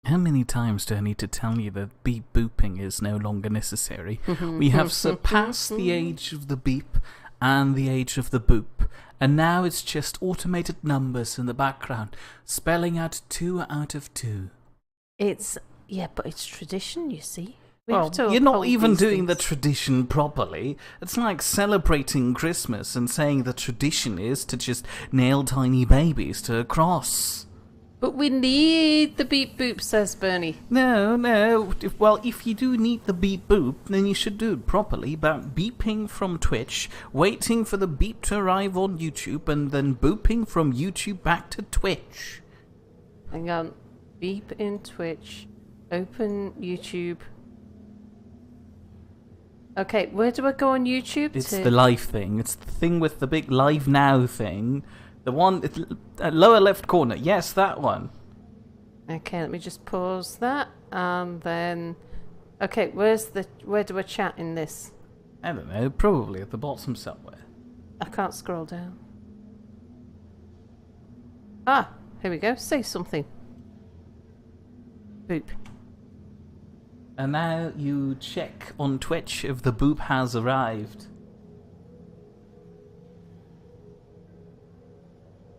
How many times do I need to tell you that beep booping is no longer necessary? We have surpassed the age of the beep and the age of the boop, and now it's just automated numbers in the background, spelling out 2 out of 2. But it's tradition, you see. Well, you're not even doing the tradition properly. It's like celebrating Christmas and saying the tradition is to just nail tiny babies to a cross. But we need the beep boop, says Bernie. No. Well, if you do need the beep boop, then you should do it properly, about beeping from Twitch, waiting for the beep to arrive on YouTube, and then booping from YouTube back to Twitch. Hang on. Beep in Twitch. Open YouTube. Okay, where do I go on YouTube? It's the live thing. It's the thing with the big live now thing. The one at lower left corner. Yes, that one. Okay, let me just pause that. And then... Okay, where do I chat in this? I don't know. Probably at the bottom somewhere. I can't scroll down. Ah, here we go. Say something. Boop. And now you check on Twitch if the boop has arrived.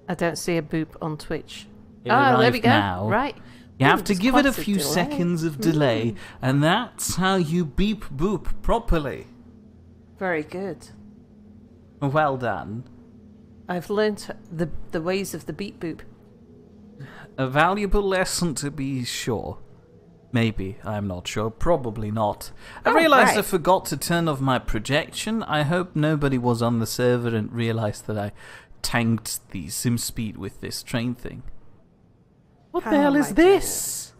I don't see a boop on Twitch. There we go. Now. Right. You have to give it a few seconds of delay, and that's how you beep boop properly. Very good. Well done. I've learnt the ways of the beep boop. A valuable lesson to be sure. Maybe, I'm not sure. Probably not. I realized I forgot to turn off my projection. I hope nobody was on the server and realized that I tanked the sim speed with this train thing. What the hell is this?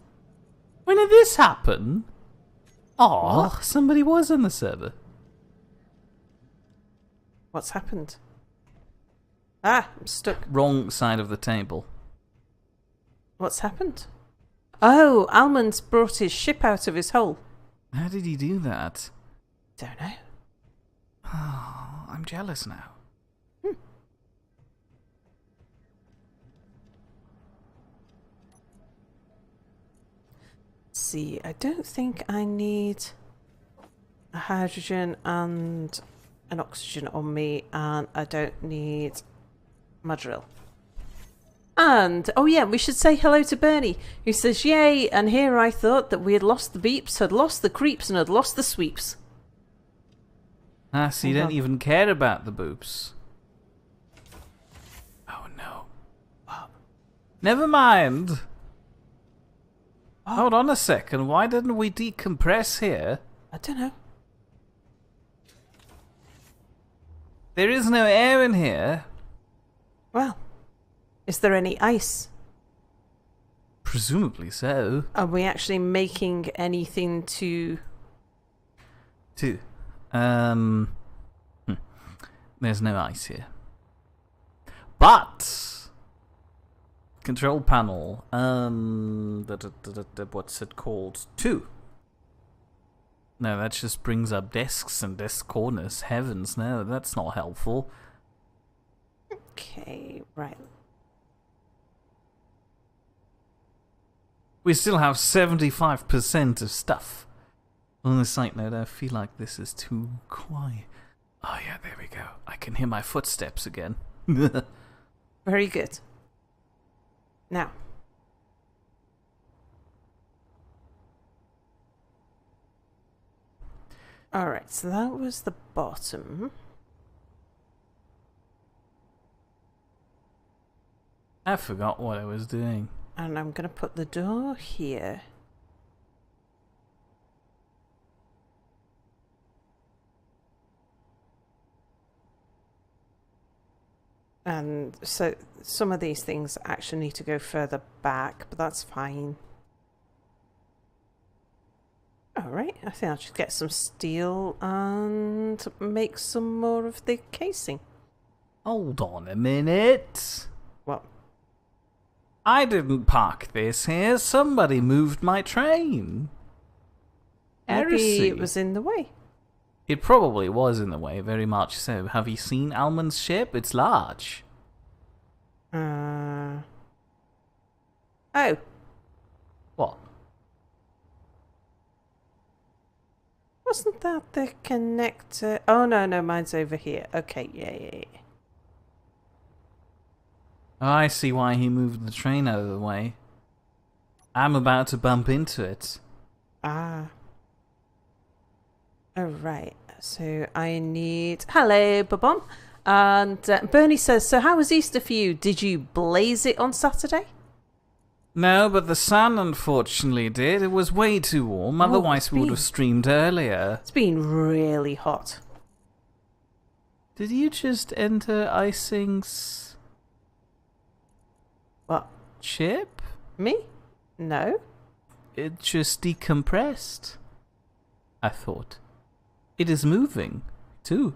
When did this happen? Oh, somebody was on the server. What's happened? Ah, I'm stuck. Wrong side of the table. What's happened? Oh, Almond's brought his ship out of his hole. How did he do that? Don't know. Oh, I'm jealous now. See, I don't think I need a hydrogen and an oxygen on me, and I don't need my drill. And, oh yeah, we should say hello to Bernie, who says, yay, and here I thought that we had lost the beeps, had lost the creeps, and had lost the sweeps. Ah, so you don't even care about the boops. Oh no. What? Never mind. Hold on a second, why didn't we decompress here? I don't know. There is no air in here. Well, is there any ice? Presumably so. Are we actually making anything to... There's no ice here. But... Control panel. What's it called? 2. No, that just brings up desks and desk corners. Heavens, no, that's not helpful. Okay, right. We still have 75% of stuff. On a side note, I feel like this is too quiet. Oh yeah, there we go. I can hear my footsteps again. Very good. Now. Alright, so that was the bottom. I forgot what I was doing. And I'm going to put the door here. And so some of these things actually need to go further back, but that's fine. Alright, I think I'll just get some steel and make some more of the casing. Hold on a minute. What? I didn't park this here. Somebody moved my train. Maybe it was in the way. It probably was in the way, very much so. Have you seen Almond's ship? It's large. Oh. What? that the connector? Oh, no, mine's over here. Okay, yeah. Oh, I see why he moved the train out of the way. I'm about to bump into it. Ah. Alright, so I need... Hello, Babom. And Bernie says, so how was Easter for you? Did you blaze it on Saturday? No, but the sun unfortunately did. It was way too warm, otherwise we would have streamed earlier. It's been really hot. Did you just enter Icing's... What? Ship? Me? No. It just decompressed. I thought. It is moving, too.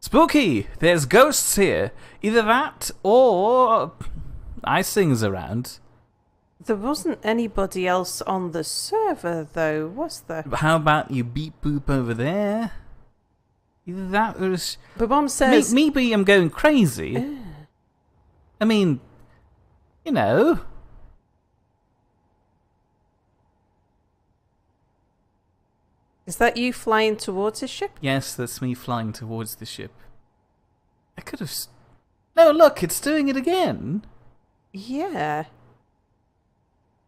Spooky! There's ghosts here. Either that, or... Icing's around. There wasn't anybody else on the server, though, was there? How about you beep boop over there? Either that or... Babom says... Maybe I'm going crazy. I mean, you know... Is that you flying towards his ship? Yes, that's me flying towards the ship. I could have... No, look, it's doing it again. Yeah.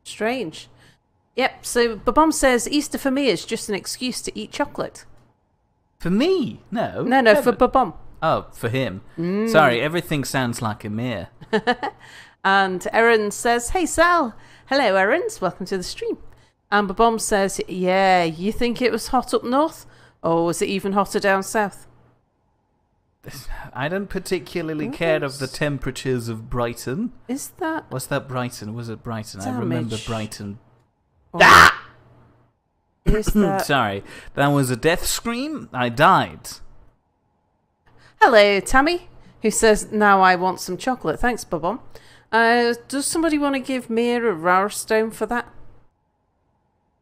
Strange. Yep, so Babom says Easter for me is just an excuse to eat chocolate. For me? No. No, for Babom. Oh, for him. Sorry, everything sounds like Amir. And Erin says, hey Sal. Hello, Erins. Welcome to the stream. And Babom says, yeah, you think it was hot up north? Or was it even hotter down south? I don't particularly care of the temperatures of Brighton. Is that... Was that Brighton? Was it Brighton? Damage. I remember Brighton. Ah! Is that... Sorry, that was a death scream. I died. Hello, Tammy, who says, now I want some chocolate. Thanks, Babom. Does somebody want to give Mia a rare stone for that?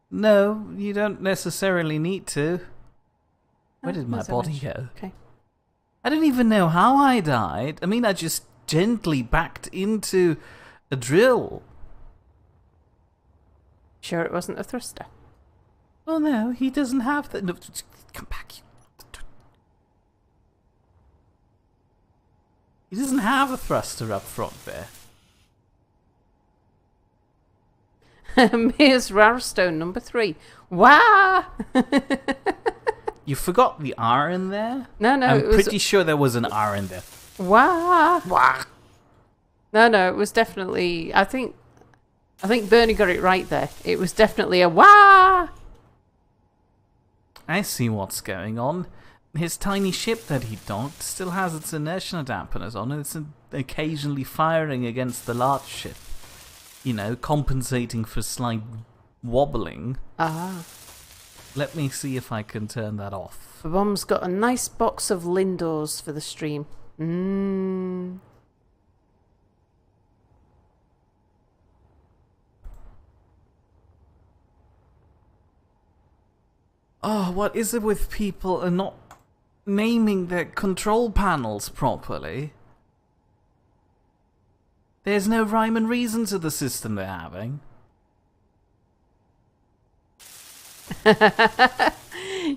No, you don't necessarily need to. Where did my body go? Okay. I don't even know how I died. I mean, I just gently backed into a drill. Sure it wasn't a thruster? Oh no, he doesn't have that. No, come back. He doesn't have a thruster up front there. Mia's Rarestone number 3. Wah! You forgot the R in there? No, I'm pretty sure there was an R in there. Wah! Wah! No, it was definitely... I think Bernie got it right there. It was definitely a wah! I see what's going on. His tiny ship that he docked still has its inertia dampeners on, and it's occasionally firing against the large ship. You know, compensating for slight wobbling. Ah. Let me see if I can turn that off. The bomb's got a nice box of Lindors for the stream. Oh, what is it with people and not naming their control panels properly? There's no rhyme and reason to the system they're having.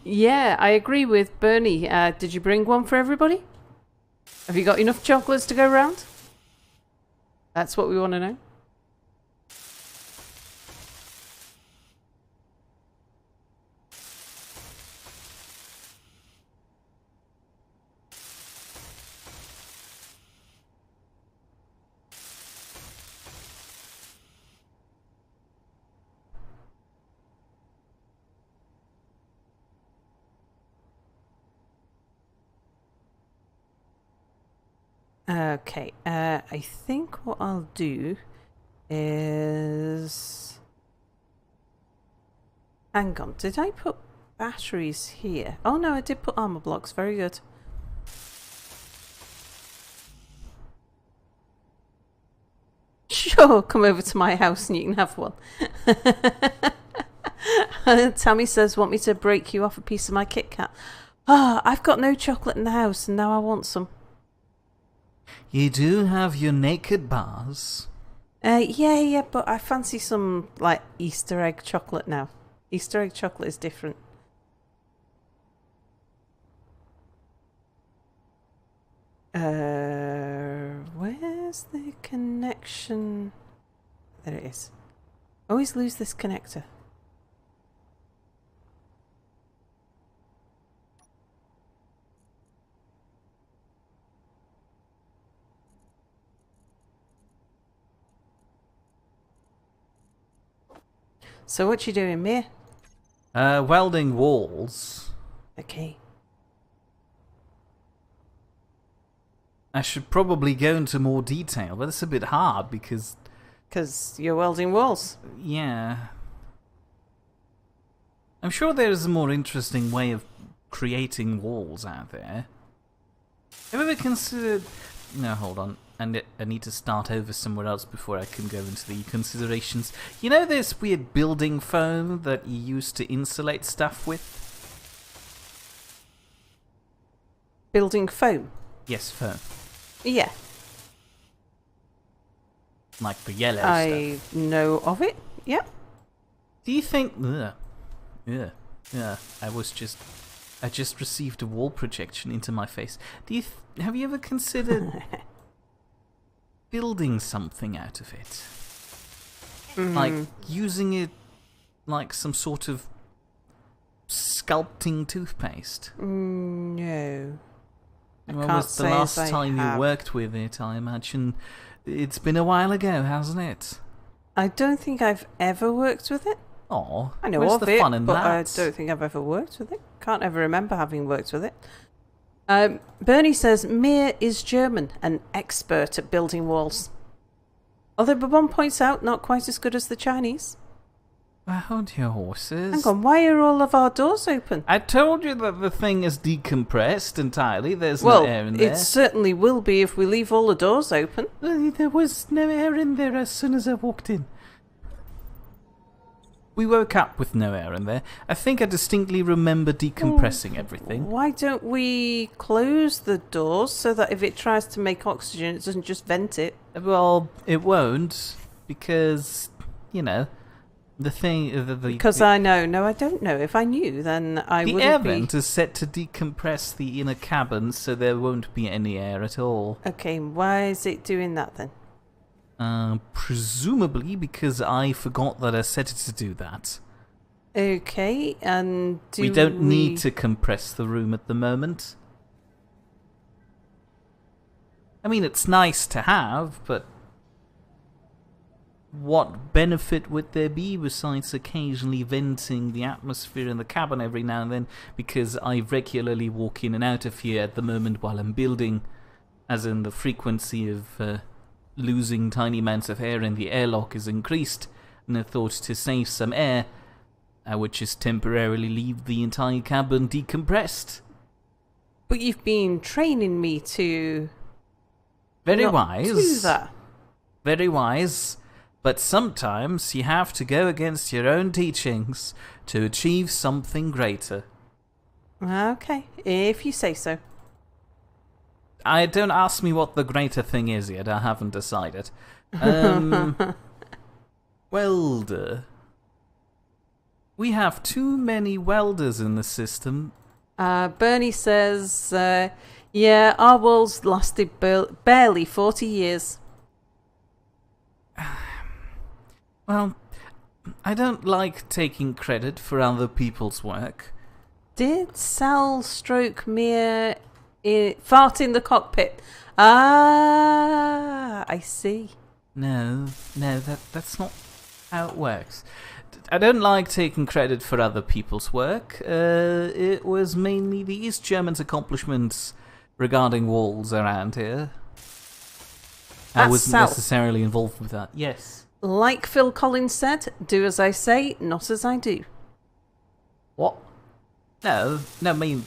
Yeah, I agree with Bernie. Did you bring one for everybody? Have you got enough chocolates to go round? That's what we want to know. Okay, I think what I'll do is... Hang on, did I put batteries here? Oh no, I did put armor blocks, very good. Sure, come over to my house and you can have one. Tammy says, want me to break you off a piece of my Kit Kat? Ah, I've got no chocolate in the house and now I want some. You do have your naked bars. Yeah, but I fancy some, like, Easter egg chocolate now. Easter egg chocolate is different. Where's the connection? There it is. Always lose this connector. So what you doing, Mia? Welding walls. Okay. I should probably go into more detail, but it's a bit hard because... Because you're welding walls. Yeah. I'm sure there's a more interesting way of creating walls out there. Have you ever considered... No, hold on. I need to start over somewhere else before I can go into the considerations. You know this weird building foam that you use to insulate stuff with? Building foam? Yes, foam. Yeah. Like the yellow I stuff. know of it, yeah. Do you think... Yeah. I just received a wall projection into my face. Have you ever considered... building something out of it? Like, using it like some sort of sculpting toothpaste? No. When was the last time you worked with it? I imagine it's been a while ago, hasn't it? I don't think I've ever worked with it. Oh, I know where's of the it, fun in but that? I don't think I've ever worked with it. Can't ever remember having worked with it. Bernie says Mir is German, an expert at building walls. Although Babon points out not quite as good as the Chinese. Hold your horses. Hang on, why are all of our doors open? I told you that the thing is decompressed entirely. There's no air in there. It certainly will be if we leave all the doors open. There was no air in there as soon as I walked in. We woke up with no air in there. I think I distinctly remember decompressing everything. Why don't we close the doors so that if it tries to make oxygen, it doesn't just vent it? Well, it won't, because, you know, the thing... Because I know. No, I don't know. If I knew, then I wouldn't be... The air vent is set to decompress the inner cabin, so there won't be any air at all. Okay, why is it doing that then? Presumably because I forgot that I set it to do that. Okay, and we don't need to compress the room at the moment. I mean, it's nice to have, but what benefit would there be besides occasionally venting the atmosphere in the cabin every now and then, because I regularly walk in and out of here at the moment while I'm building, as in the frequency of losing tiny amounts of air in the airlock is increased, and I thought to save some air, I would just temporarily leave the entire cabin decompressed. But you've been training me to... Very not wise. do that. Very wise. But sometimes you have to go against your own teachings to achieve something greater. Okay, if you say so. Don't ask me what the greater thing is yet. I haven't decided. Welder. We have too many welders in the system. Bernie says, yeah, our walls lasted barely 40 years. Well, I don't like taking credit for other people's work. Did Sal stroke Mia fart in the cockpit? Ah, I see. No, that's not how it works. I don't like taking credit for other people's work. It was mainly the East Germans' accomplishments regarding walls around here. I wasn't necessarily involved with that. Yes. Like Phil Collins said, do as I say, not as I do. What? No, I mean,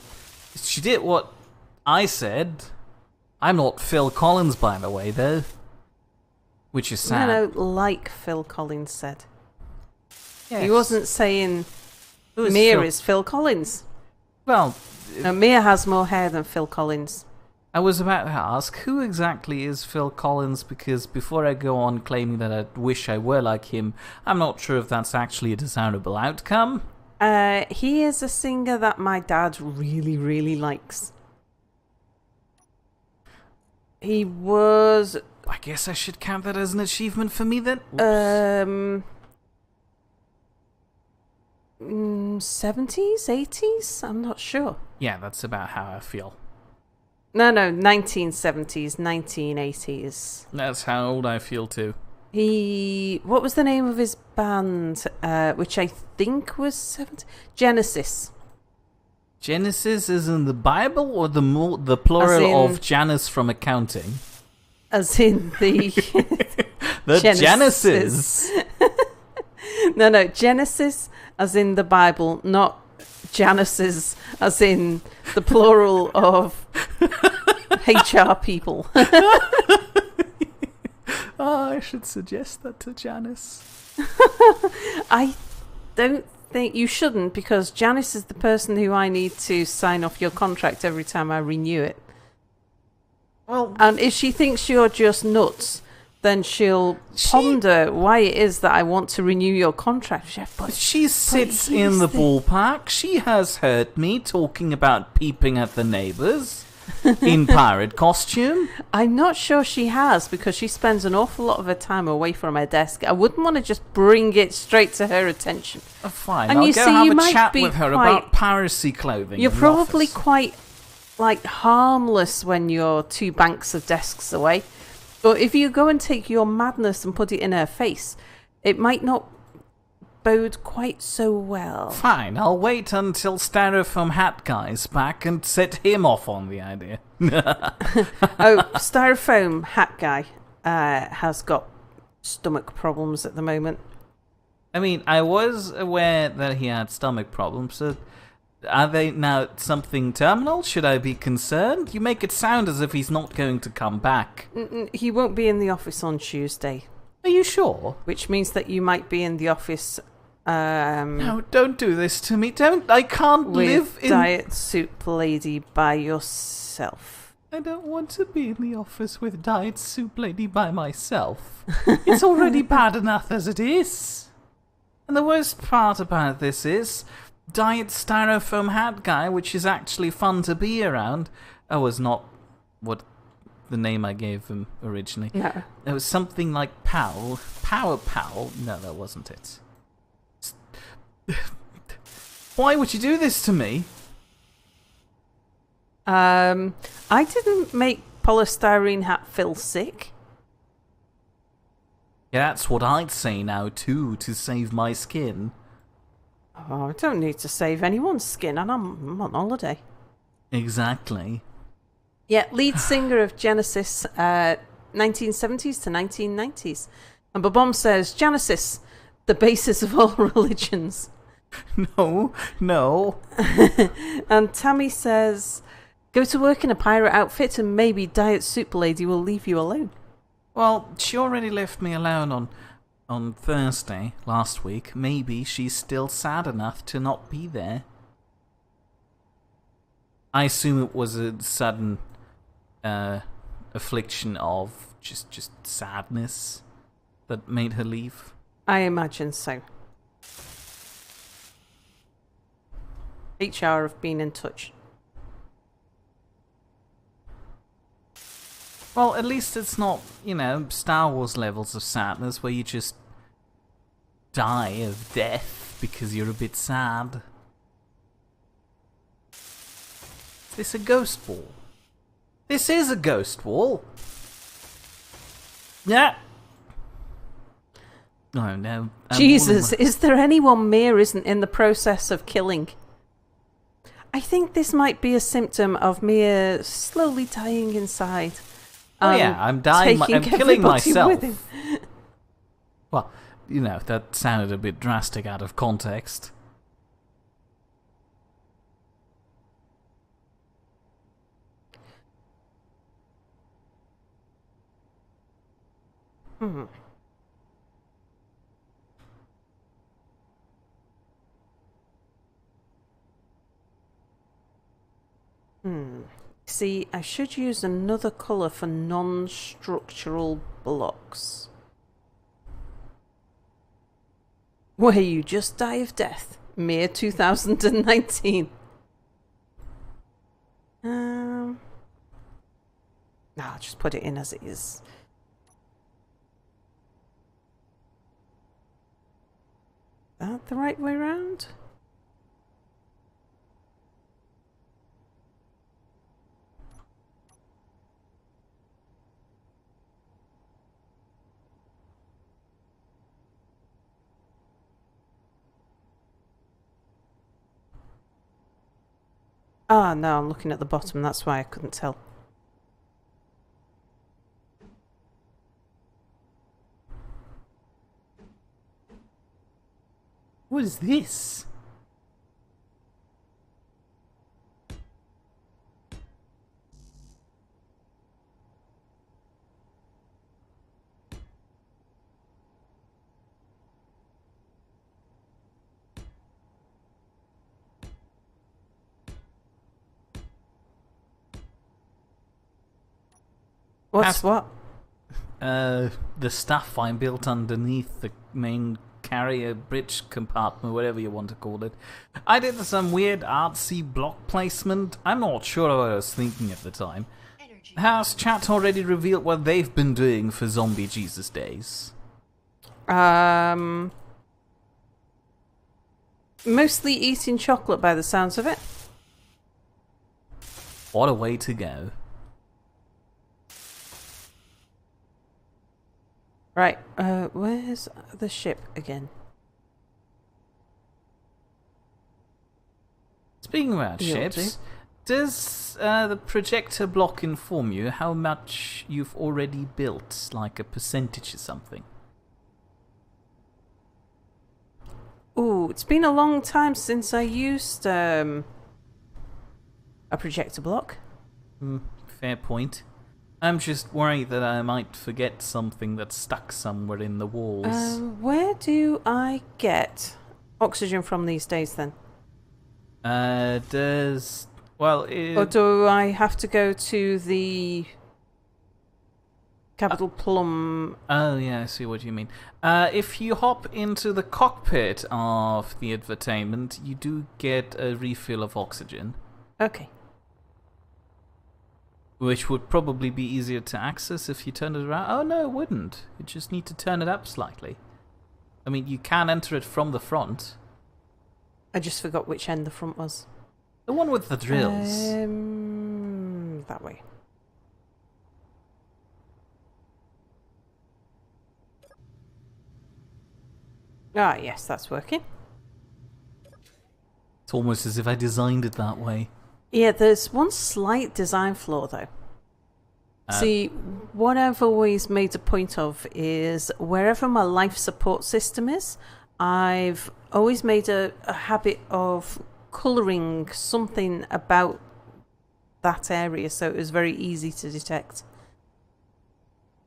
she did what I said. I'm not Phil Collins, by the way, though. Which is sad. No, like Phil Collins said. Yes. He wasn't saying Mia is Phil Collins. Well... No, Mia has more hair than Phil Collins. I was about to ask, who exactly is Phil Collins? Because before I go on claiming that I wish I were like him, I'm not sure if that's actually a desirable outcome. He is a singer that my dad really, really likes. He was... I guess I should count that as an achievement for me then? 70s, 80s? I'm not sure. Yeah, that's about how I feel. No, 1970s, 1980s. That's how old I feel too. What was the name of his band, which I think was 70? Genesis. Genesis is in the Bible or the plural of Janice from accounting? As in the... the Genesis. No, Genesis as in the Bible, not Janices as in the plural of HR people. I should suggest that to Janice. I don't think you shouldn't, because Janice is the person who I need to sign off your contract every time I renew it. Well, and if she thinks you're just nuts, then she'll ponder why it is that I want to renew your contract. But she sits in the ballpark. She has heard me talking about peeping at the neighbours in pirate costume. I'm not sure she has, because she spends an awful lot of her time away from her desk. I wouldn't want to just bring it straight to her attention. Oh, fine, and I'll you go see, have you a might chat be with her quite, about piracy clothing. You're probably office. quite harmless when you're 2 banks of desks away. But if you go and take your madness and put it in her face, it might not bode quite so well. Fine, I'll wait until Styrofoam Hat Guy's back and set him off on the idea. Styrofoam Hat Guy has got stomach problems at the moment. I mean, I was aware that he had stomach problems, so are they now something terminal? Should I be concerned? You make it sound as if he's not going to come back. He won't be in the office on Tuesday. Are you sure? Which means that you might be in the office... no, don't do this to me. I can't live in... Diet Soup Lady by yourself. I don't want to be in the office with Diet Soup Lady by myself. It's already bad enough as it is. And the worst part about this is... Diet Styrofoam Hat Guy, which is actually fun to be around. Was not what the name I gave him originally. No. It was something like Power Pal. No, that wasn't it. Why would you do this to me? I didn't make polystyrene hat Phil sick. Yeah, that's what I'd say now too, to save my skin. Oh, I don't need to save anyone's skin, and I'm on holiday. Exactly. Yeah, lead singer of Genesis, 1970s to 1990s. And Babom says, Genesis, the basis of all religions. No. And Tammy says, go to work in a pirate outfit and maybe Diet Soup Lady will leave you alone. Well, she already left me alone on Thursday last week. Maybe she's still sad enough to not be there. I assume it was a sudden affliction of just sadness that made her leave. I imagine so. HR have been in touch. Well, at least it's not, Star Wars levels of sadness where you just die of death because you're a bit sad. Is this a ghost wall? This is a ghost wall. Yeah. Oh no. Jesus, is there anyone Mir isn't in the process of killing? I think this might be a symptom of Mir slowly dying inside. Oh yeah, I'm dying. I'm killing myself. Well, that sounded a bit drastic out of context. Hmm. See, I should use another colour for non-structural blocks. Where you just die of death. Mere 2019. No, I'll just put it in as it is. That the right way round? Ah, no, I'm looking at the bottom, that's why I couldn't tell. What is this? What? The staff I built underneath the main carrier bridge compartment, whatever you want to call it. I did some weird artsy block placement. I'm not sure what I was thinking at the time. Has chat already revealed what they've been doing for Zombie Jesus Days? Mostly eating chocolate by the sounds of it. What a way to go. Right, where's the ship again? Speaking about ships, does the projector block inform you how much you've already built, like a percentage or something? Ooh, it's been a long time since I used a projector block. Fair point. I'm just worried that I might forget something that's stuck somewhere in the walls. Where do I get oxygen from these days then? Or do I have to go to the Capital Plum? Oh yeah, I see what you mean. If you hop into the cockpit of the advertainment, you do get a refill of oxygen. Okay. Which would probably be easier to access if you turn it around. Oh no, it wouldn't. You just need to turn it up slightly. I mean, you can enter it from the front. I just forgot which end the front was. The one with the drills. That way. Ah, yes, that's working. It's almost as if I designed it that way. Yeah, there's one slight design flaw though. See, what I've always made a point of is wherever my life support system is, I've always made a habit of colouring something about that area so it was very easy to detect.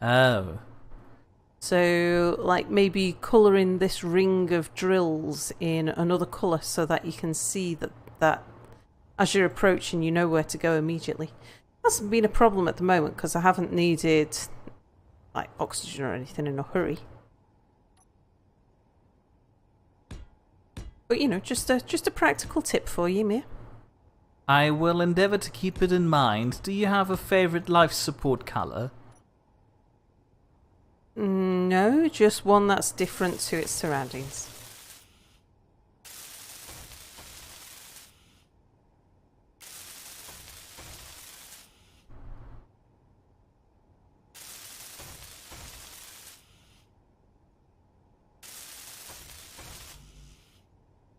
Oh. So, like maybe colouring this ring of drills in another colour so that you can see that as you're approaching, you know where to go immediately. Hasn't been a problem at the moment because I haven't needed like oxygen or anything in a hurry. But you know, just a practical tip for you, Mia. I will endeavour to keep it in mind. Do you have a favourite life support colour? No, just one that's different to its surroundings.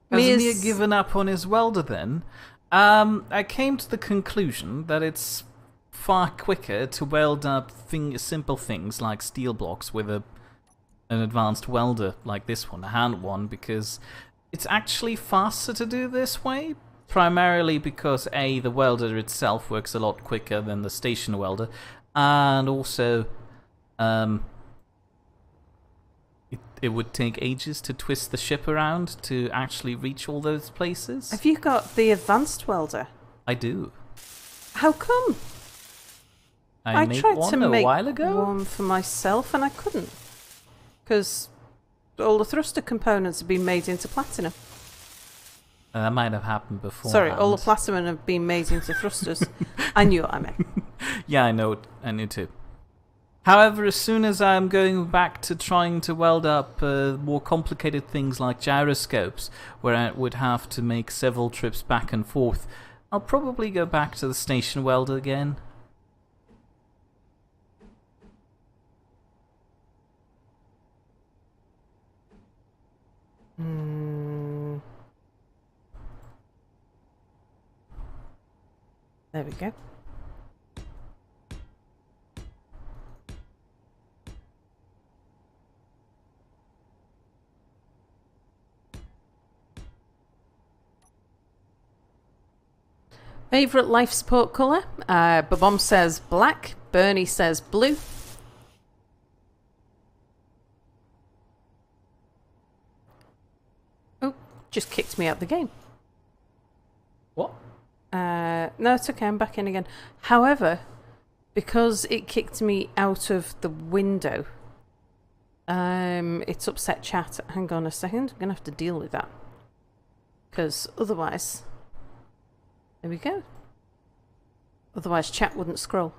Has Mia given up on his welder then? I came to the conclusion that it's far quicker to weld up simple things like steel blocks with an advanced welder like this one, a hand one, because it's actually faster to do this way, primarily because A, the welder itself works a lot quicker than the station welder, and also it would take ages to twist the ship around to actually reach all those places. Have you got the advanced welder? I do. How come? I tried to make while ago? one for myself and I couldn't. Because all the thruster components have been made into platinum. That might have happened before. Sorry, all the platinum have been made into thrusters. I knew what I meant. Yeah, I know. I knew too. However, as soon as I'm going back to trying to weld up more complicated things like gyroscopes, where I would have to make several trips back and forth, I'll probably go back to the station welder again. There we go. Favourite life support colour? Babom says black. Bernie says blue. Oh, just kicked me out the game. What? No, it's okay, I'm back in again. However, because it kicked me out of the window, it's upset chat. Hang on a second, I'm going to have to deal with that. Because otherwise... There we go. Otherwise chat wouldn't scroll.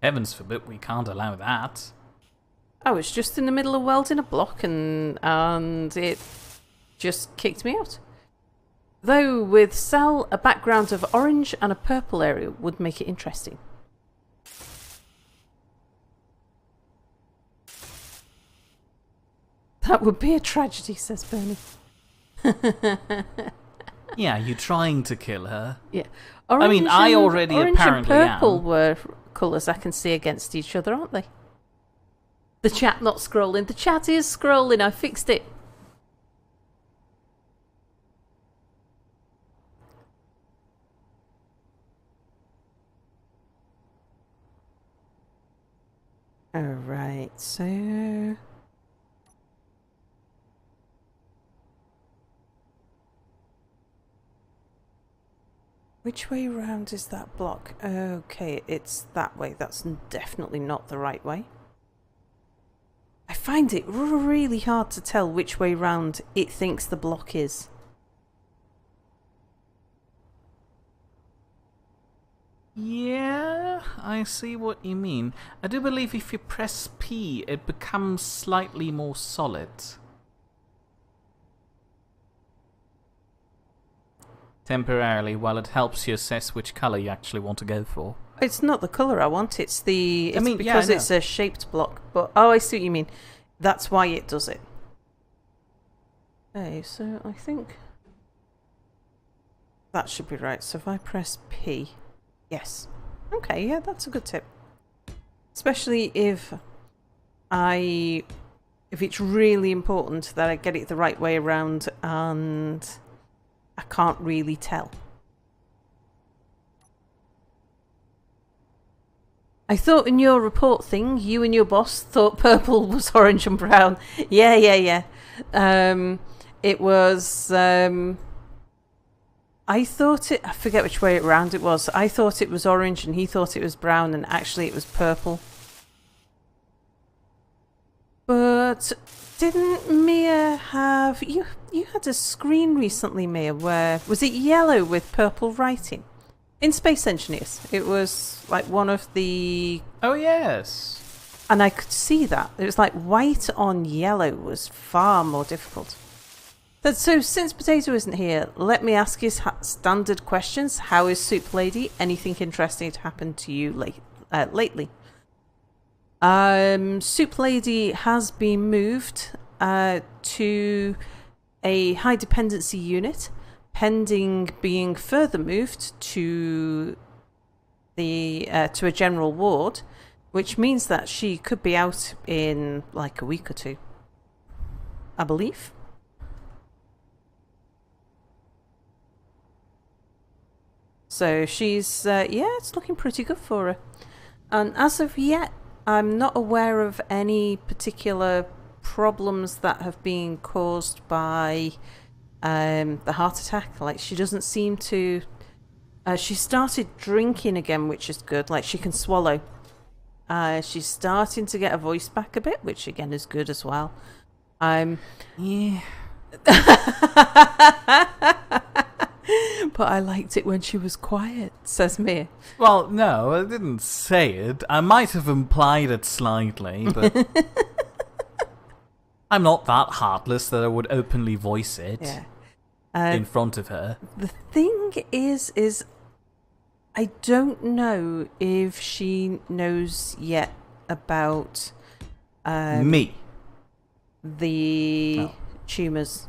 Heavens forbid, we can't allow that. I was just in the middle of welding a block and it just kicked me out. Though with Cell, a background of orange and a purple area would make it interesting. That would be a tragedy, says Bernie. Yeah, you trying to kill her? Yeah. Orange I already apparently and purple am. were colours I can see against each other, aren't they? The chat not scrolling. The chat is scrolling. I fixed it. Alright, so... Which way round is that block? Okay, it's that way. That's definitely not the right way. I find it really hard to tell which way round it thinks the block is. Yeah, I see what you mean. I do believe if you press P, it becomes slightly more solid. Temporarily, while it helps you assess which colour you actually want to go for. It's not the colour I want, it's the... It's because yeah, it's a shaped block. But oh, I see what you mean. That's why it does it. Okay, so I think... That should be right. So if I press P... Yes. Okay, yeah, that's a good tip. Especially if it's really important that I get it the right way around and... I can't really tell. I thought in your report thing, you and your boss thought purple was orange and brown. Yeah. It was... I thought it... I forget which way around it was. I thought it was orange and he thought it was brown and actually it was purple. But... Didn't Mia have... You had a screen recently, Mia, where... Was it yellow with purple writing? In Space Engineers. It was like one of the... Oh, yes. And I could see that. It was like white on yellow was far more difficult. So since Potato isn't here, let me ask his standard questions. How is Soup Lady? Anything interesting to happen to you lately? Soup Lady has been moved to a high dependency unit, pending being further moved to the to a general ward, which means that she could be out in like a week or two, I believe. So she's yeah, it's looking pretty good for her, and as of yet, I'm not aware of any particular problems that have been caused by the heart attack. Like, she doesn't seem to... she started drinking again, which is good. Like, she can swallow. She's starting to get her voice back a bit, which again is good as well. Yeah. But I liked it when she was quiet, says Mia. Well, no, I didn't say it. I might have implied it slightly, but I'm not that heartless that I would openly voice it in front of her. The thing is I don't know if she knows yet about me. The tumours.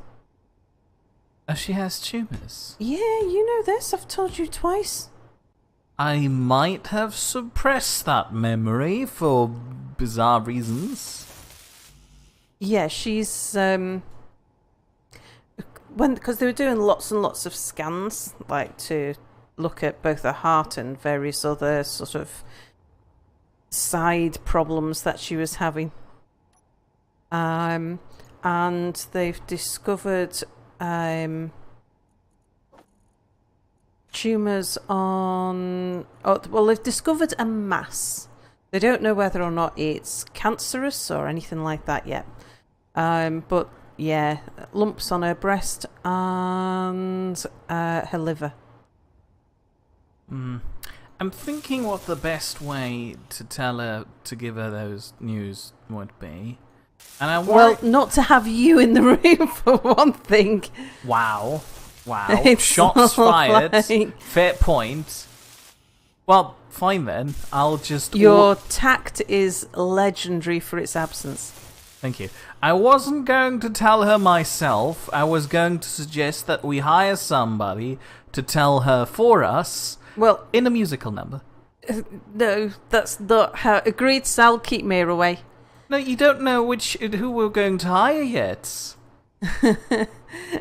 Oh, she has tumours? Yeah, you know this. I've told you twice. I might have suppressed that memory for bizarre reasons. Yeah, she's because they were doing lots and lots of scans, like to look at both her heart and various other sort of side problems that she was having. And they've discovered tumours on... Oh, well, they've discovered a mass. They don't know whether or not it's cancerous or anything like that yet. But, yeah, lumps on her breast and her liver. I'm thinking what the best way to tell her, to give her those news would be. And well, not to have you in the room, for one thing. Wow. Shots fired. Like... Fair point. Well, fine then. I'll just... Your tact is legendary for its absence. Thank you. I wasn't going to tell her myself. I was going to suggest that we hire somebody to tell her for us. Well, in a musical number. No, that's not how... Agreed, Sal, keep Mia away. No, you don't know who we're going to hire yet.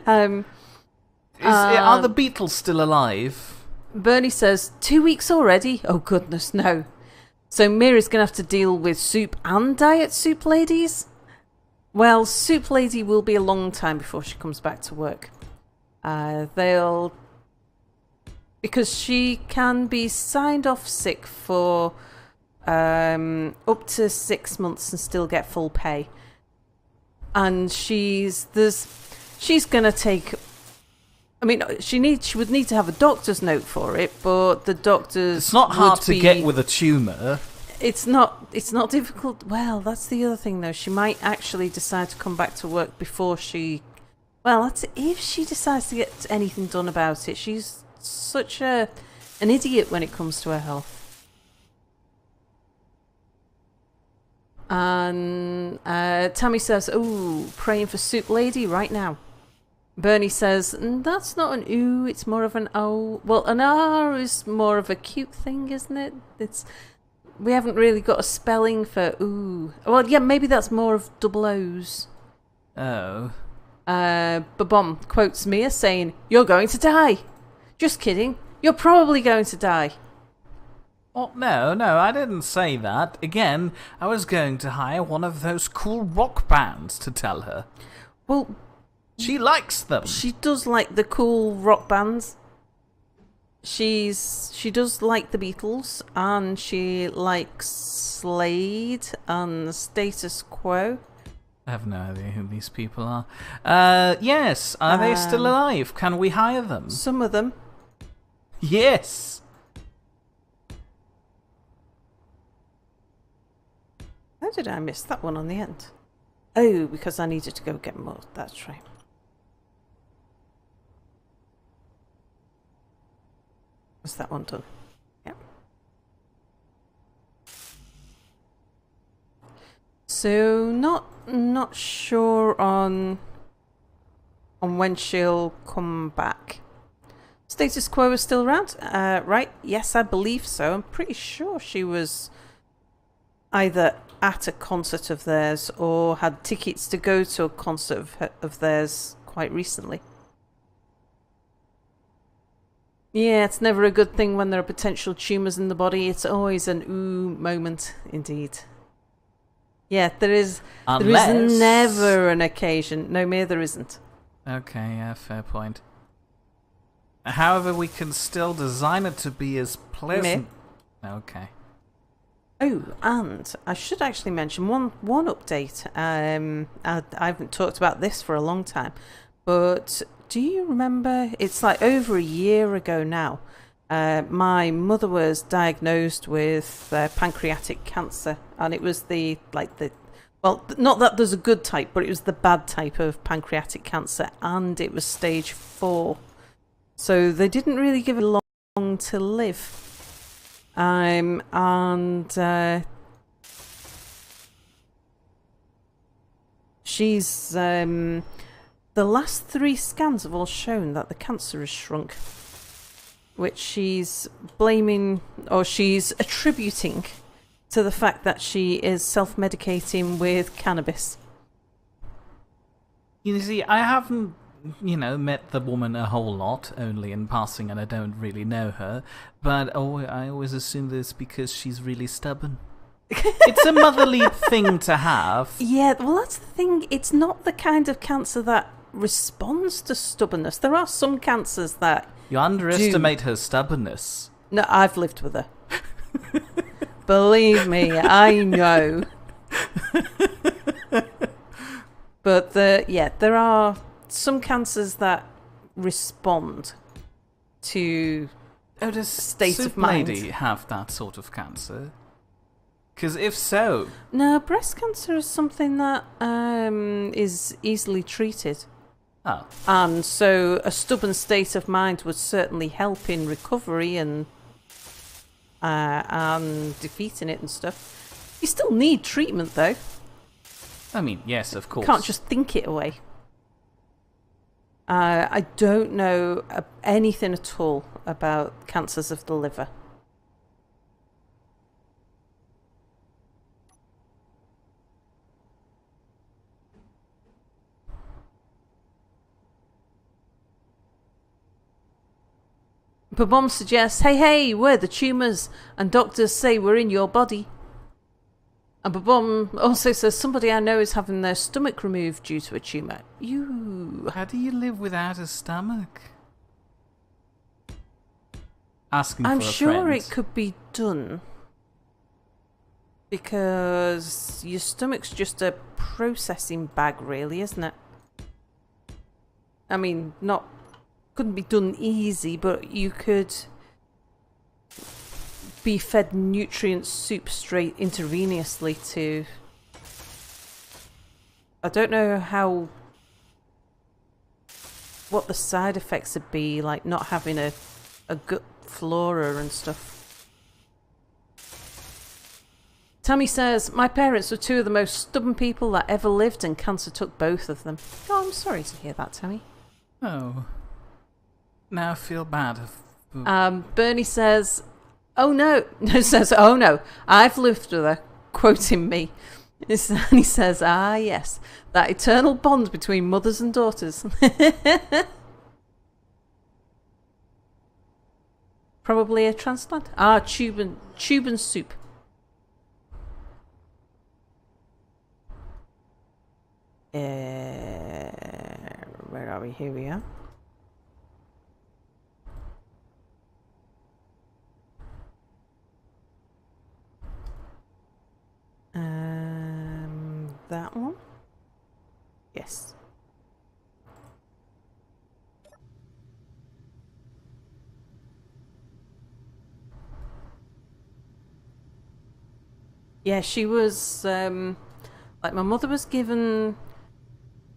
Are the Beatles still alive? Bernie says, 2 weeks already? Oh, goodness, no. So Mira's going to have to deal with soup and diet soup ladies? Well, soup lady will be a long time before she comes back to work. Because she can be signed off sick for... up to 6 months and still get full pay. And she's gonna take... I mean, she would need to have a doctor's note for it, but the doctor's... It's not hard to get with a tumour. It's not difficult. Well, that's the other thing, though. She might actually decide to come back to work before she... Well, that's if she decides to get anything done about it. She's such an idiot when it comes to her health. And Tammy says, ooh, praying for soup lady right now. Bernie says, that's not an ooh, it's more of an oh. Well, an R is more of a cute thing, isn't it? We haven't really got a spelling for ooh. Well, yeah, maybe that's more of double O's. Oh. Babom quotes Mia saying, you're going to die. Just kidding. You're probably going to die. Oh, no, I didn't say that. Again, I was going to hire one of those cool rock bands to tell her. Well... She likes them. She does like the cool rock bands. She does like the Beatles, and she likes Slade and Status Quo. I have no idea who these people are. Yes, are they still alive? Can we hire them? Some of them. Yes. How did I miss that one on the end? Oh, because I needed to go get more. That's right. Was that one done? Yeah. So not sure on when she'll come back. Status Quo is still around, right? Yes, I believe so. I'm pretty sure she was either at a concert of theirs or had tickets to go to a concert of theirs quite recently. Yeah, it's never a good thing when there are potential tumours in the body. It's always an ooh moment, indeed. Yeah, there is never an occasion. No, Mia, there isn't. Okay, yeah, fair point. However, we can still design it to be as pleasant. Okay. Oh, and I should actually mention one update. I haven't talked about this for a long time, but do you remember? It's like over a year ago now. My mother was diagnosed with pancreatic cancer, and it was well, not that there's a good type, but it was the bad type of pancreatic cancer, and it was stage 4. So they didn't really give her long to live. And she's the last 3 scans have all shown that the cancer has shrunk, which she's blaming, or she's attributing to the fact that she is self-medicating with cannabis. You see, I haven't, met the woman a whole lot, only in passing, and I don't really know her, but I always assume this because she's really stubborn. It's a motherly thing to have. Yeah, well, that's the thing. It's not the kind of cancer that responds to stubbornness. There are some cancers that You underestimate her stubbornness. No, I've lived with her. Believe me, I know. But there are some cancers that respond to does state Soup of mind. Lady have that sort of cancer? Because if so... No, breast cancer is something that is easily treated. Oh. And so a stubborn state of mind would certainly help in recovery and defeating it and stuff. You still need treatment, though. I mean, yes, of course. You can't just think it away. I don't know anything at all about cancers of the liver. But Mom suggests, hey, we're the tumours, and doctors say we're in your body. And Babom also says somebody I know is having their stomach removed due to a tumour. How do you live without a stomach? Asking for a friend. I'm sure it could be done. Because your stomach's just a processing bag, really, isn't it? I mean, couldn't be done easy, but you could be fed nutrient soup straight intravenously to... I don't know what the side effects would be, like not having a gut flora and stuff. Tammy says, my parents were 2 of the most stubborn people that ever lived, and cancer took both of them. Oh, I'm sorry to hear that, Tammy. Oh. Now I feel bad. Bernie says, oh no, oh no, I've lived with her, quoting me. And he says, yes, that eternal bond between mothers and daughters. Probably a transplant. Tube and soup. Where are we? Here we are. That one? Yes. Yeah, she was, my mother was given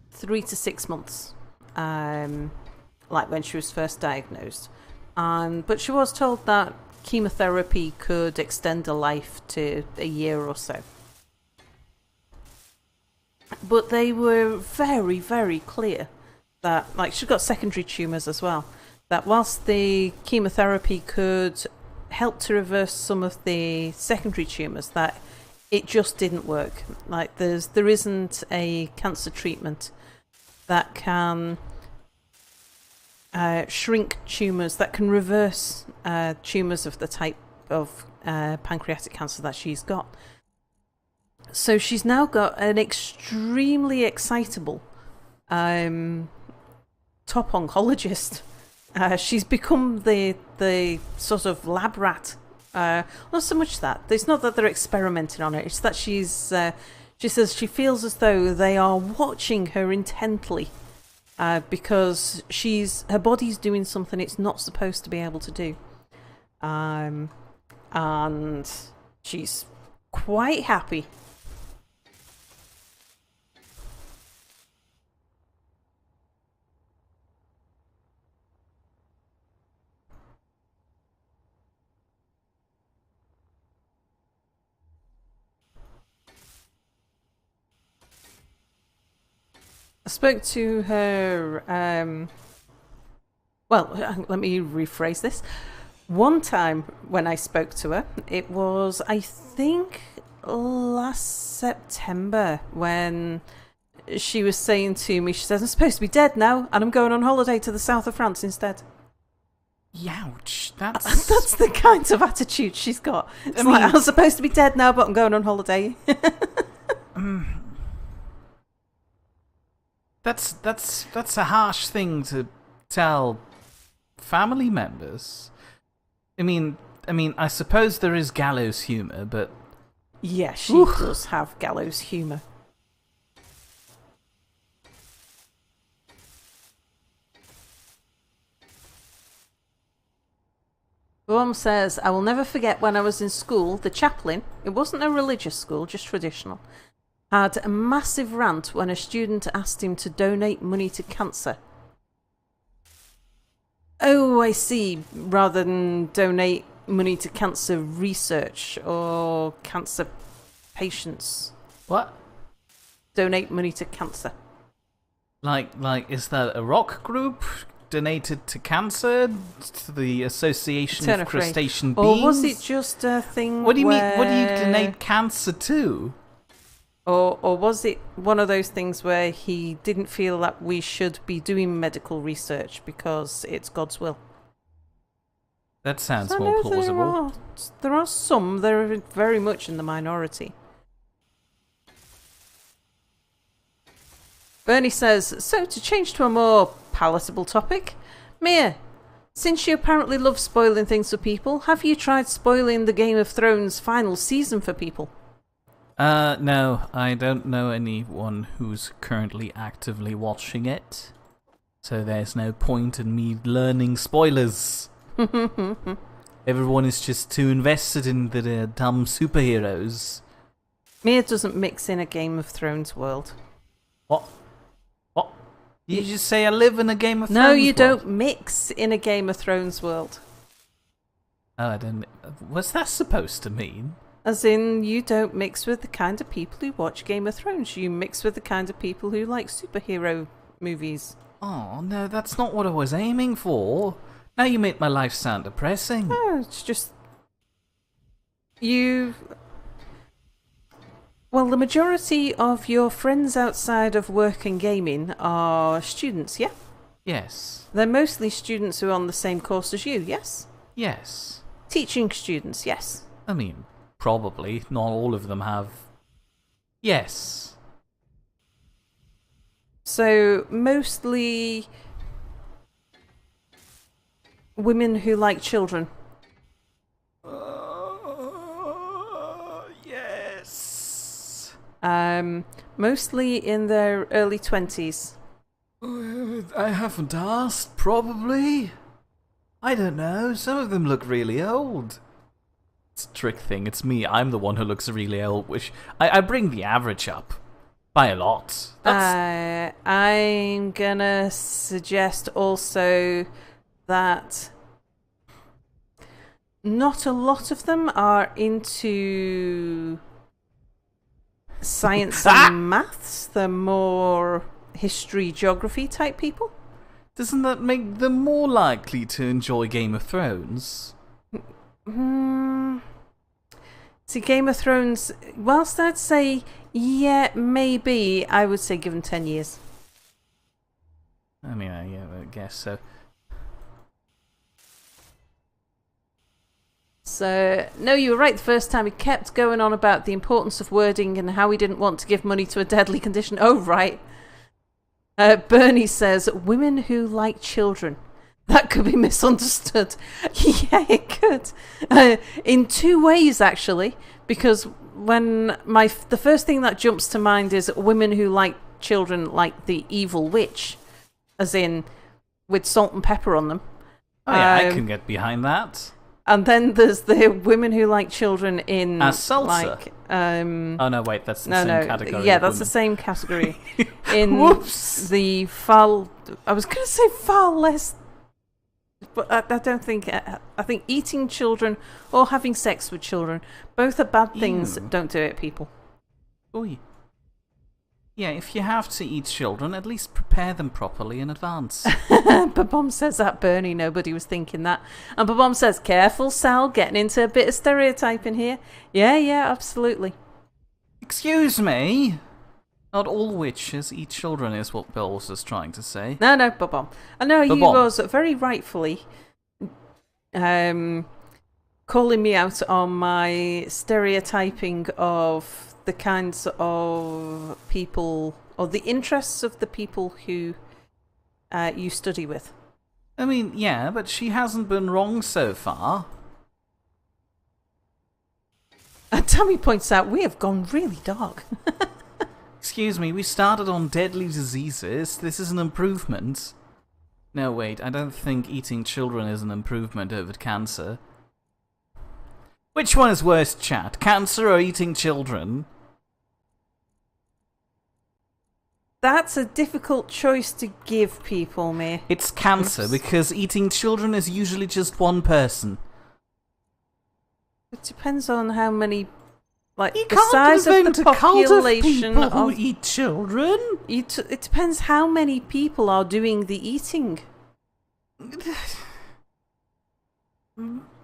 3 to 6 months, when she was first diagnosed. But she was told that chemotherapy could extend her life to a year or so. But they were very, very clear that, she's got secondary tumours as well, that whilst the chemotherapy could help to reverse some of the secondary tumours, that it just didn't work. There isn't a cancer treatment that can shrink tumours, that can reverse tumours of the type of pancreatic cancer that she's got. So she's now got an extremely excitable top oncologist. She's become the sort of lab rat. Not so much that. It's not that they're experimenting on it. It's that she says she feels as though they are watching her intently because her body's doing something it's not supposed to be able to do. And she's quite happy. I spoke to her, well, let me rephrase this. One time when I spoke to her, it was, I think, last September, when she was saying to me, she says, I'm supposed to be dead now, and I'm going on holiday to the south of France instead. Youch, that's the kind of attitude she's got. It's like, I'm supposed to be dead now, but I'm going on holiday. That's a harsh thing to tell family members. I mean, I suppose there is gallows humour, but yeah, she does have gallows humour. Mum says, I will never forget when I was in school, the chaplain, it wasn't a religious school, just traditional, had a massive rant when a student asked him to donate money to cancer. Oh, I see. Rather than donate money to cancer research or cancer patients. What? Donate money to cancer. Like, is that a rock group donated to cancer? To the Association of Crustacean Beings? Or was it just a thing What do you mean? What do you donate cancer to? Or was it one of those things where he didn't feel that we should be doing medical research because it's God's will? That sounds more plausible. There are some. They're very much in the minority. Bernie says, so to change to a more palatable topic, Mia, since you apparently love spoiling things for people, have you tried spoiling the Game of Thrones final season for people? No, I don't know anyone who's currently actively watching it. So there's no point in me learning spoilers. Everyone is just too invested in the dumb superheroes. Mia doesn't mix in a Game of Thrones world. What? You just say I live in a Game of Thrones world? No, you don't mix in a Game of Thrones world. Oh, I don't... What's that supposed to mean? As in, you don't mix with the kind of people who watch Game of Thrones. You mix with the kind of people who like superhero movies. Oh, no, that's not what I was aiming for. Now you make my life sound depressing. No, it's just... You... Well, the majority of your friends outside of work and gaming are students, yeah? Yes. They're mostly students who are on the same course as you, yes? Yes. Teaching students, yes. I mean... Probably. Not all of them have. Yes. So, mostly women who like children. Yes. Mostly in their early 20s. I haven't asked, probably. I don't know. Some of them look really old. It's a trick thing. It's me. I'm the one who looks really old. Which I bring the average up by a lot. I'm gonna suggest also that not a lot of them are into science and maths. They're more history, geography type people. Doesn't that make them more likely to enjoy Game of Thrones? See, Game of Thrones, whilst I'd say, yeah, maybe, I would say give them 10 years. I mean, yeah, I guess so. So, no, you were right the first time. He kept going on about the importance of wording and how he didn't want to give money to a deadly condition. Oh, right. Bernie says, women who like children. That could be misunderstood. Yeah, it could. In two ways, actually. Because when the first thing that jumps to mind is women who like children like the evil witch. As in, with salt and pepper on them. Oh yeah, I can get behind that. And then there's the women who like children in... As salsa. Like, oh no, wait, that's the same category. Yeah, that's the same category. In Whoops. the far... I was going to say far less... But I don't think... I think eating children or having sex with children, both are bad things. Ew. Don't do it, people. Oy. Yeah, if you have to eat children, at least prepare them properly in advance. Babom says that, Bernie, nobody was thinking that. And Babom says, careful, Sal, getting into a bit of stereotyping here. Yeah, absolutely. Excuse me? Not all witches eat children is what Bill was trying to say. No, Babom. I know he was very rightfully calling me out on my stereotyping of the kinds of people, or the interests of the people who you study with. I mean, yeah, but she hasn't been wrong so far. And Tammy points out, we have gone really dark. Excuse me, we started on deadly diseases. This is an improvement. No, wait, I don't think eating children is an improvement over cancer. Which one is worse, chat? Cancer or eating children? That's a difficult choice to give people, me. It's cancer, because eating children is usually just one person. It depends on how many, like, You the can't size of invent the a cult of population people who eat children. It depends how many people are doing the eating.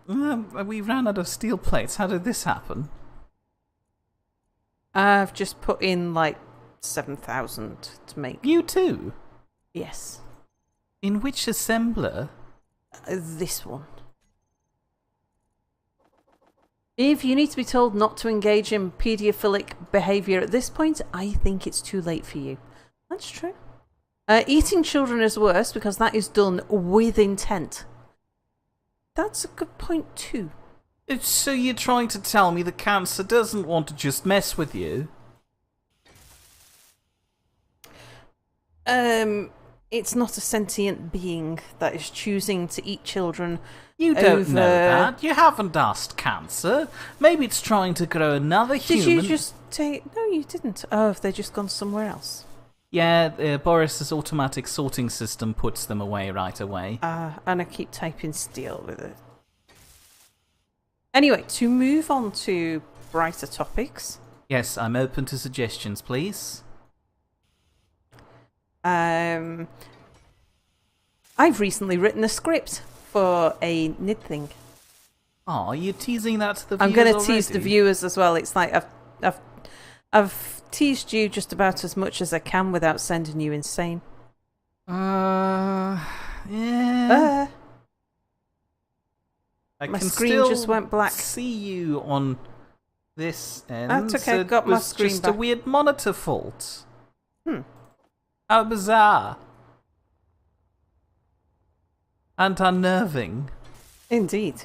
We ran out of steel plates. How did this happen? I've just put in, like, 7,000 to make. You too? Yes. In which assembler? This one. If you need to be told not to engage in paedophilic behaviour at this point, I think it's too late for you. That's true. Eating children is worse because that is done with intent. That's a good point too. So you're trying to tell me that cancer doesn't want to just mess with you? It's not a sentient being that is choosing to eat children. You don't know that. You haven't asked cancer. Maybe it's trying to grow another human. Did you just take... No, you didn't. Oh, have they just gone somewhere else? Yeah, Boris's automatic sorting system puts them away right away. And I keep typing steel with it. Anyway, to move on to brighter topics. Yes, I'm open to suggestions, please. I've recently written a script for a Nidd thing. Oh, you're teasing that to the viewers I'm going to already? tease the viewers as well. It's like I've teased you just about as much as I can without sending you insane. Yeah. My screen just went black. See you on this end. That's okay, So I've got my screen It was just back. a weird monitor fault. How bizarre. And unnerving. Indeed.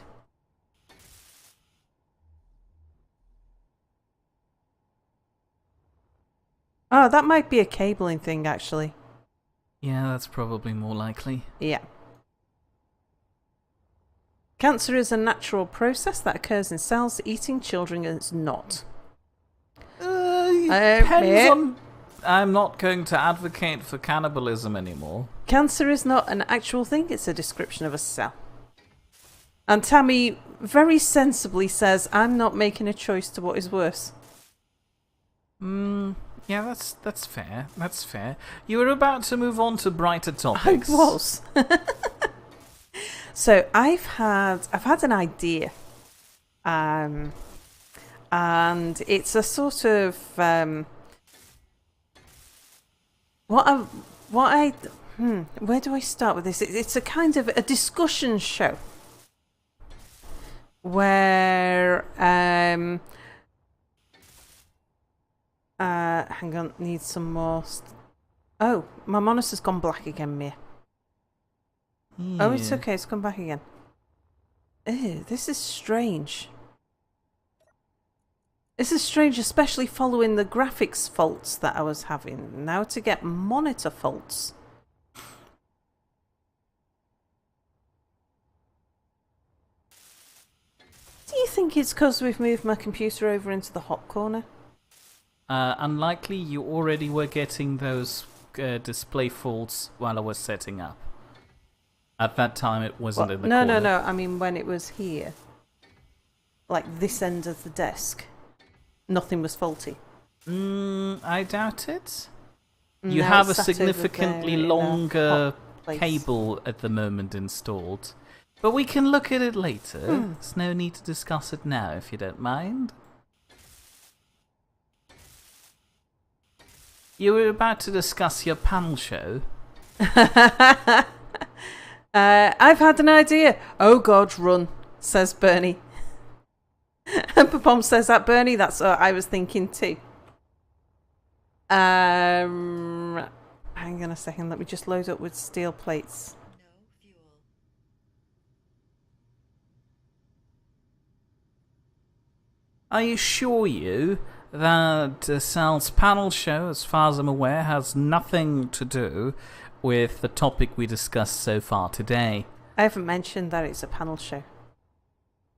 Oh, that might be a cabling thing, actually. Yeah, that's probably more likely. Yeah. Cancer is a natural process that occurs in cells. Eating children is not. Depends on... I'm not going to advocate for cannibalism anymore. Cancer is not an actual thing, it's a description of a cell. And Tammy very sensibly says, I'm not making a choice to what is worse. Yeah, that's fair. That's fair. You were about to move on to brighter topics. I was. So I've had an idea. And it's a sort of where do I start with this? It's a kind of a discussion show where hang on, need some more Oh, my monitor's gone black again, Mia. Yeah. Oh, it's okay. It's come back again. Ew, this is strange. This is strange, especially following the graphics faults that I was having. Now to get monitor faults. Do you think it's because we've moved my computer over into the hot corner? Unlikely. You already were getting those display faults while I was setting up. At that time, it wasn't in the corner. No. I mean, when it was here. Like this end of the desk. Nothing was faulty. I doubt it. You have a significantly longer cable at the moment installed. But we can look at it later. There's no need to discuss it now, if you don't mind. You were about to discuss your panel show. I've had an idea. Oh God, run, says Bernie. And Papom says that, Bernie, that's what I was thinking too. Hang on a second, let me just load up with steel plates. I assure you that Sal's panel show, as far as I'm aware, has nothing to do with the topic we discussed so far today. I haven't mentioned that it's a panel show.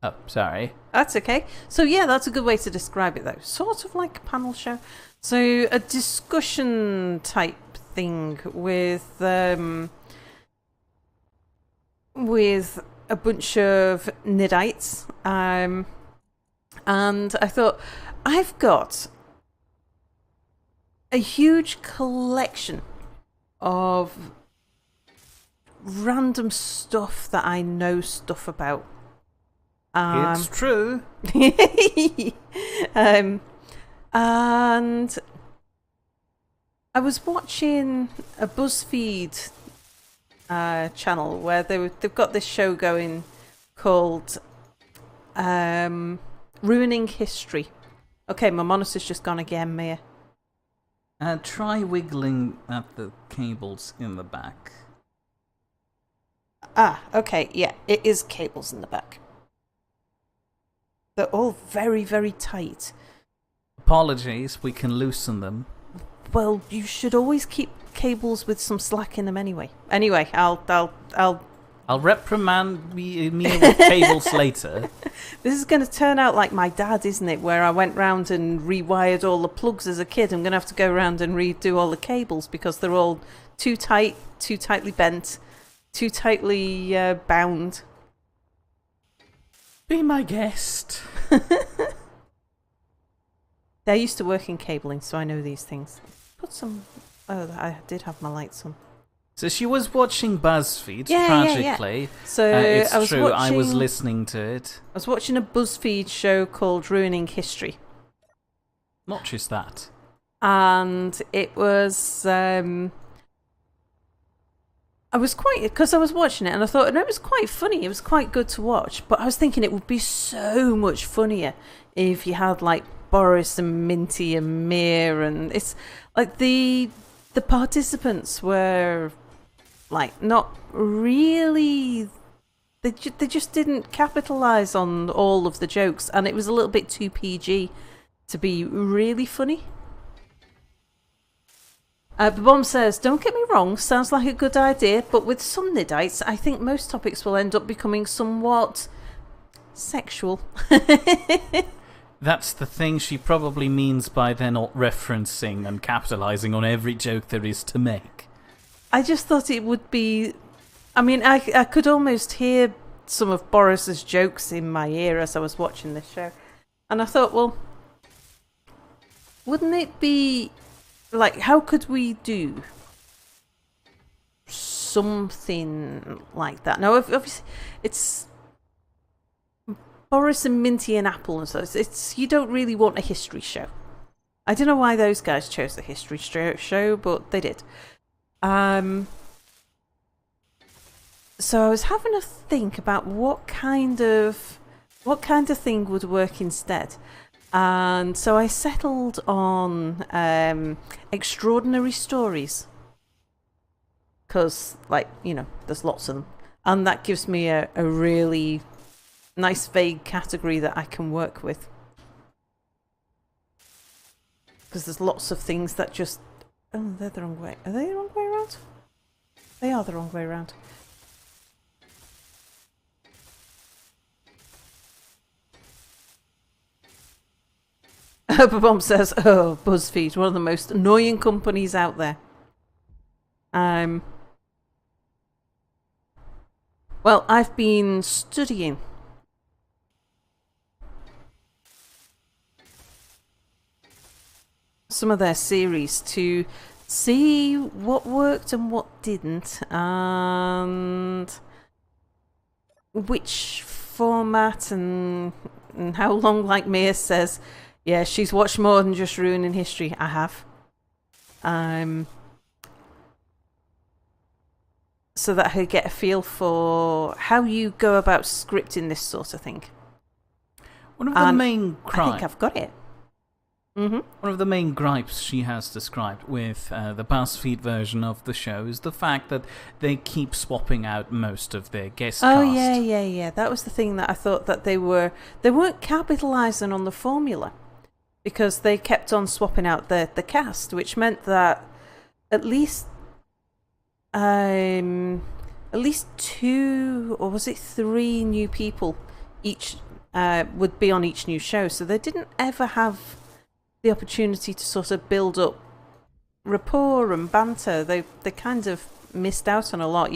Oh, sorry. That's okay. So yeah, that's a good way to describe it though. Sort of like a panel show. So a discussion type thing with a bunch of Niddites. And I thought, I've got a huge collection of random stuff that I know stuff about. It's true. And I was watching a BuzzFeed channel where they've got this show going called Ruining History. Okay, my monitor's just gone again, Mia. Try wiggling at the cables in the back. Ah, okay, yeah, it is cables in the back. They're all very, very tight. Apologies, we can loosen them. Well, you should always keep cables with some slack in them anyway. Anyway, I'll reprimand me with cables later. This is going to turn out like my dad, isn't it? Where I went round and rewired all the plugs as a kid. I'm going to have to go around and redo all the cables because they're all too tight, too tightly bent, too tightly bound. Be my guest. I used to work in cabling, so I know these things. Put some... Oh, I did have my lights on. So she was watching BuzzFeed, tragically. Yeah. So it's I was true, I was listening to it. I was watching a BuzzFeed show called Ruining History. Not just that. And it was... I was quite... Because I was watching it and I thought, no, it was quite funny. It was quite good to watch. But I was thinking it would be so much funnier if you had, like, Boris and Minty and Mir, and it's like the participants were like not really, they just didn't capitalize on all of the jokes, and it was a little bit too PG to be really funny. The bomb says, don't get me wrong, sounds like a good idea, but with some Niddites I think most topics will end up becoming somewhat sexual. That's the thing she probably means by they're not referencing and capitalizing on every joke there is to make. I just thought it would be... I mean, I could almost hear some of Boris's jokes in my ear as I was watching this show. And I thought, well, wouldn't it be... Like, how could we do something like that? Now, obviously, it's... Boris and Minty and Apple and so it's you don't really want a history show. I don't know why those guys chose the history show, but they did. So I was having a think about what kind of thing would work instead. And so I settled on extraordinary stories. because, like, there's lots of them. And that gives me a really nice vague category that I can work with. Because there's lots of things that just... Oh, they're the wrong way. Are they the wrong way around? They are the wrong way around. Bomb says, "Oh, BuzzFeed, one of the most annoying companies out there." Well, I've been studying some of their series to see what worked and what didn't, and which format and how long, like Mia says. Yeah, she's watched more than just Ruining History. I have. So that I could get a feel for how you go about scripting this sort of thing. One of the main gripes... I think I've got it. Mm-hmm. One of the main gripes she has described with the BuzzFeed version of the show is the fact that they keep swapping out most of their guest cast. Oh, yeah. That was the thing that I thought that they weren't capitalising on the formula. Because they kept on swapping out the cast, which meant that at least 2, or was it 3 new people each would be on each new show. So they didn't ever have the opportunity to sort of build up rapport and banter. They kind of missed out on a lot.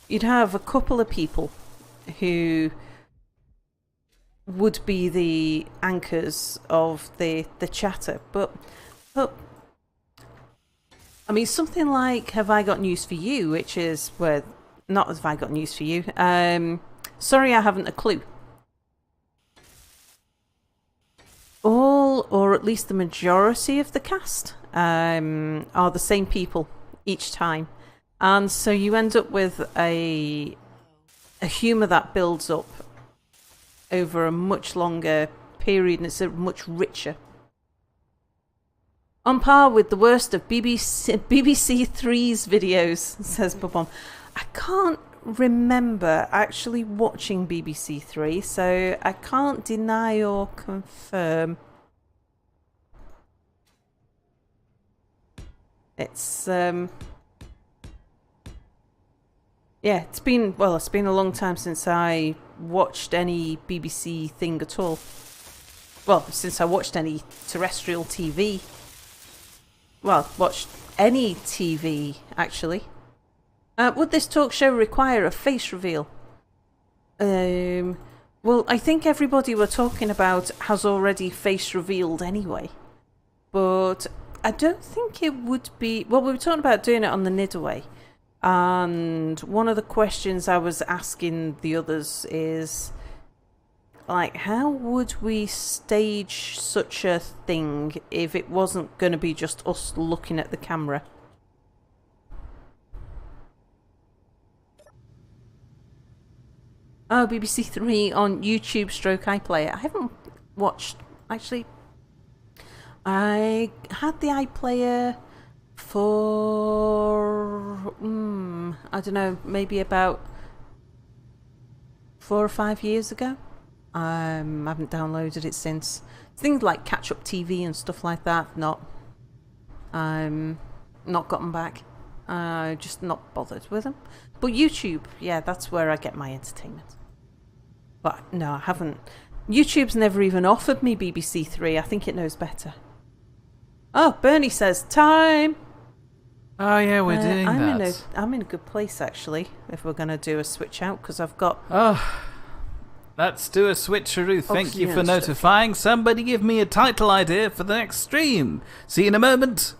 You'd have a couple of people who would be the anchors of the chatter, but I mean, something like Have I Got News For You, which is where, not Have I Got News For You, Sorry I Haven't a Clue. All, or at least the majority of the cast, are the same people each time, and so you end up with a humour that builds up over a much longer period, and it's a much richer. On par with the worst of BBC Three's videos, says Bobom. I can't remember actually watching BBC Three, so I can't deny or confirm. It's yeah, it's been a long time since I watched any BBC thing at all. Well, since I watched any terrestrial TV. Well, watched any TV, actually. Would this talk show require a face reveal? Well, I think everybody we're talking about has already face revealed anyway. But I don't think it would be... Well, we were talking about doing it on the Nidd way. And one of the questions I was asking the others is, like, how would we stage such a thing if it wasn't going to be just us looking at the camera? Oh, BBC Three on YouTube / iPlayer. I haven't watched, actually. I had the iPlayer for, I don't know, maybe about 4 or 5 years ago. I haven't downloaded it since. Things like Catch Up TV and stuff like that, not gotten back. Just not bothered with them. But YouTube, yeah, that's where I get my entertainment. But no, I haven't. YouTube's never even offered me BBC Three. I think it knows better. Oh, Bernie says, time! Oh yeah, we're doing that. I'm in a good place, actually, if we're going to do a switch out, because I've got... Oh, let's do a switcheroo. Thank you for notifying. Somebody give me a title idea for the next stream. See you in a moment.